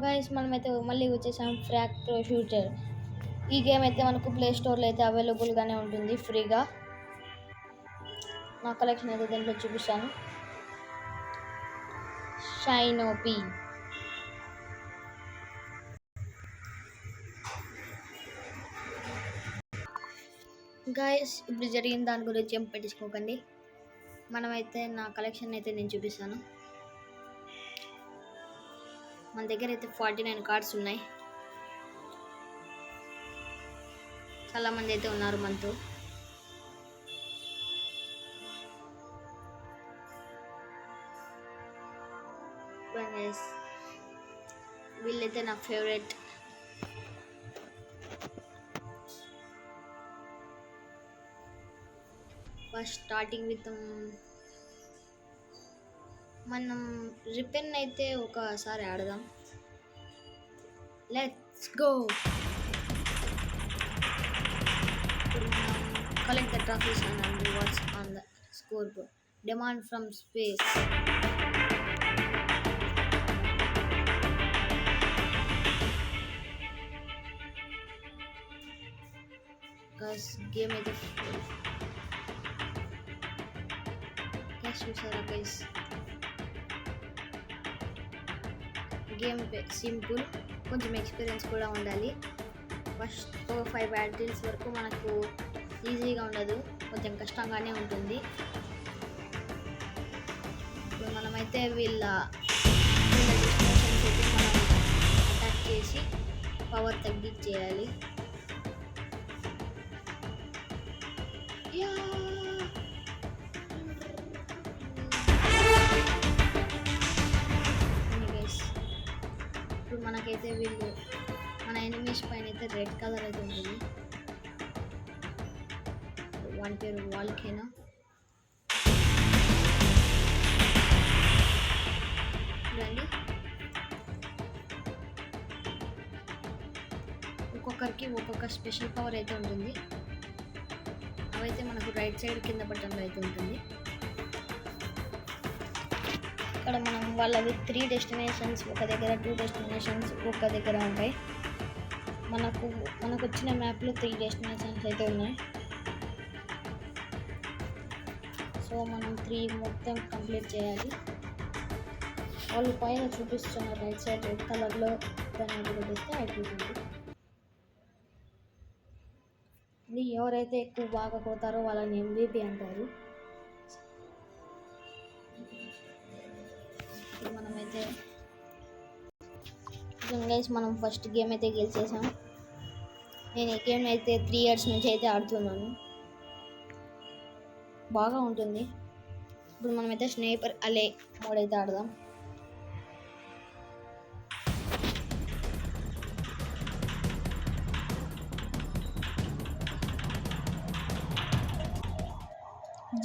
Guys మనమైతే మళ్ళీ వచ్చేసాం ఫ్రాక్టో షూటర్. ఈ గేమ్ అయితే మనకు ప్లే స్టోర్లో అయితే అవైలబుల్గానే ఉంటుంది ఫ్రీగా. నా కలెక్షన్ అయితే దీంట్లో చూపిస్తాను. షైనోపీ గైస్, ఇప్పుడు జరిగిన దాని గురించి ఏం పట్టించుకోకండి. మనమైతే నా కలెక్షన్ అయితే నేను చూపిస్తాను. మన దగ్గర అయితే 49 కార్డ్స్ ఉన్నాయి. చాలా మంది అయితే ఉన్నారు మనతో. వీళ్ళైతే నా ఫేవరెట్. ఫస్ట్ స్టార్టింగ్ విత్ మనం రిపెన్ అయితే ఒకసారి ఆడదాం. Let's go. collect the trophies and rewards on the scoreboard. Demand from space. Guys, game అయితే క్యాష్ చూసారా గైస్? గేమ్ సింపుల్, కొంచెం ఎక్స్పీరియన్స్ కూడా ఉండాలి. ఫస్ట్ 5 బ్యాటిల్స్ వరకు మనకు ఈజీగా ఉండదు, కొంచెం కష్టంగానే ఉంటుంది. ఇప్పుడు మనమైతే వీళ్ళ డిస్ట్రాక్షన్స్ అయితే మనం అటాక్ చేసి పవర్ తగ్గించేయాలి. ఇప్పుడు మనకైతే వీళ్ళు మన ఎనిమీస్ పైన అయితే రెడ్ కలర్ అయితే ఉంటుంది. వాని పేరు వాల్కెనో. చూడండి, ఒక్కొక్కరికి ఒక్కొక్క స్పెషల్ పవర్ అయితే ఉంటుంది. అవైతే మనకు రైట్ సైడ్ కింద బటన్లో అయితే ఉంటుంది. ఇక్కడ మనం వాళ్ళవి 3 డెస్టినేషన్స్ ఒక దగ్గర, 2 డెస్టినేషన్స్ ఒక దగ్గర ఉంటాయి. మనకు వచ్చిన మ్యాప్లో 3 డెస్టినేషన్స్ అయితే ఉన్నాయి. సో మనం 3 మొత్తం కంప్లీట్ చేయాలి. వాళ్ళు పైన చూపిస్తున్న రైట్ సైడ్ రెడ్ కలర్లో దాన్ని కొట్టేస్తే అయిపోతుంది. ఇది ఎవరైతే ఎక్కువ బాగా కొడతారో వాళ్ళని MVP అంటారు. మనమైతే గైస్ మనం ఫస్ట్ గేమ్ అయితే గెలిచేసాం. నేను ఈ గేమ్ అయితే 3 years నుంచి అయితే ఆడుతున్నాను. బాగా ఉంటుంది. ఇప్పుడు మనమైతే స్నేపర్ అలే మోడ్ అయితే ఆడదాం.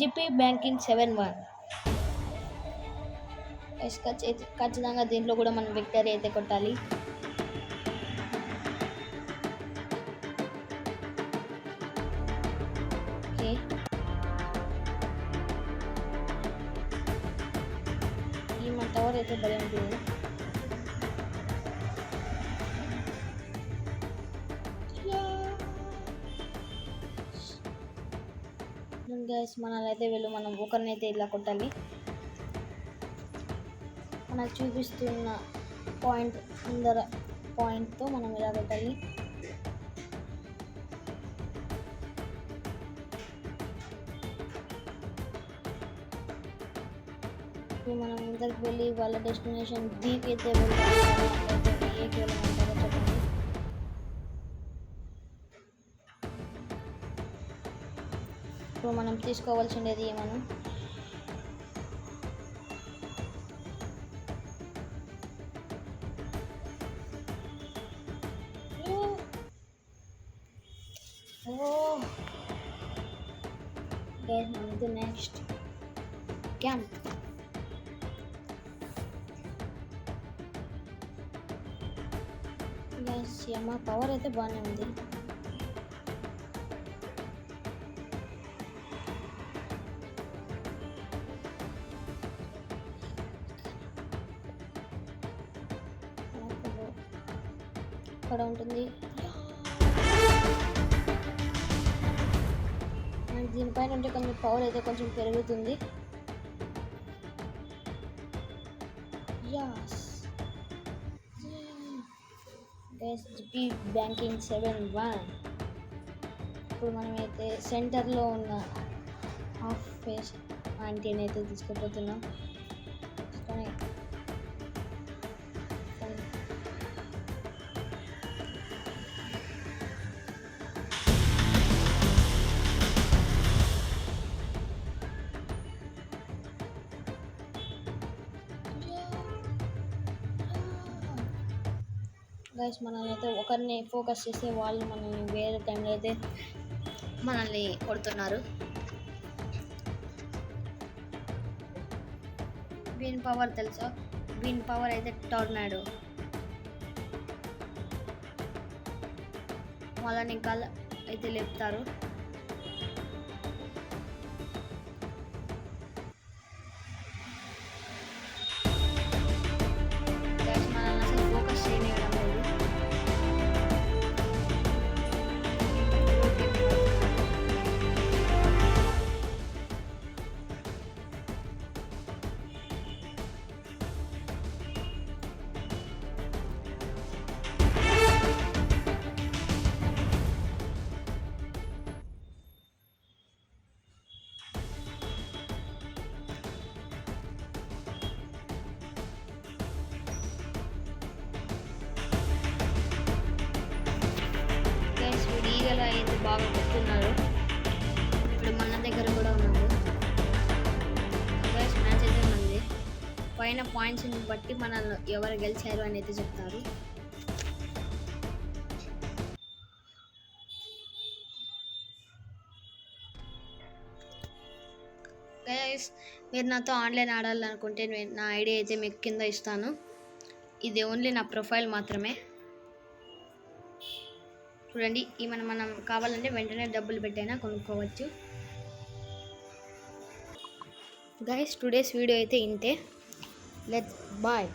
GP banking 7-1. ఖచ్చితంగా దీంట్లో కూడా మనం విక్టరీ అయితే కొట్టాలి. ఓకే, ఈ మన టవర్ అయితే భలే ఉంటుంది. గైస్ మనల్ని వీళ్ళు మనం ఒకరినైతే ఇలా కొట్టాలి. మనకు చూపిస్తున్న పాయింట్ ముందర పాయింట్తో మనం ఇలా కొట్టాలి. ఇప్పుడు మనం ముందరికి వెళ్ళి వాళ్ళ డెస్టినేషన్ బీకి అయితే వెళ్ళాలి. ఏకి వెళ్ళమంటారో చెప్పండి. ఇప్పుడు మనం తీసుకోవాల్సిండేది మనం మనది నెక్స్ట్ క్యాంప్. మా పవర్ అయితే బాగానే ఉంది. అక్కడ ఉంటుంది. మనకి దీనిపైన ఉంటే కొంచెం పవర్ అయితే కొంచెం పెరుగుతుంది. SGP banking 7-1. ఇప్పుడు మనమైతే సెంటర్లో ఉన్న హాఫ్ ఫేస్ ఆంటీని అయితే తీసుకుపోతున్నాం. గైస్ మనల్ని అయితే ఒకరిని ఫోకస్ చేస్తే వాళ్ళు మనల్ని వేరే టైంలో అయితే మనల్ని కొడుతున్నారు. వీన్ పవర్ తెలుసా? వీన్ పవర్ అయితే టోర్నాడో. వాళ్ళని గాలి అయితే లేపుతారు. మనల్ని అసలు ఫోకస్ చేయనివ్వడం లేదు. ఈగలు అయితే బాగా కొడుతున్నారు. ఇప్పుడు మన దగ్గర కూడా ఉన్నారు. మ్యాచ్ అయితే ఉంది. పైన పాయింట్స్ని బట్టి మనల్ని ఎవరు గెలిచారు అని అయితే చెప్తారు. గైస్ మీరు నాతో ఆన్లైన్ ఆడాలనుకుంటే నా ఐడి అయితే మీకు కింద ఇస్తాను. ఇది ఓన్లీ నా ప్రొఫైల్ మాత్రమే. చూడండి, మనం కావాలంటే వెంటనే డబ్బులు పెట్టైనా కొనుక్కోవచ్చు. గైస్ టుడేస్ వీడియో అయితే ఇంతే. Let's bye.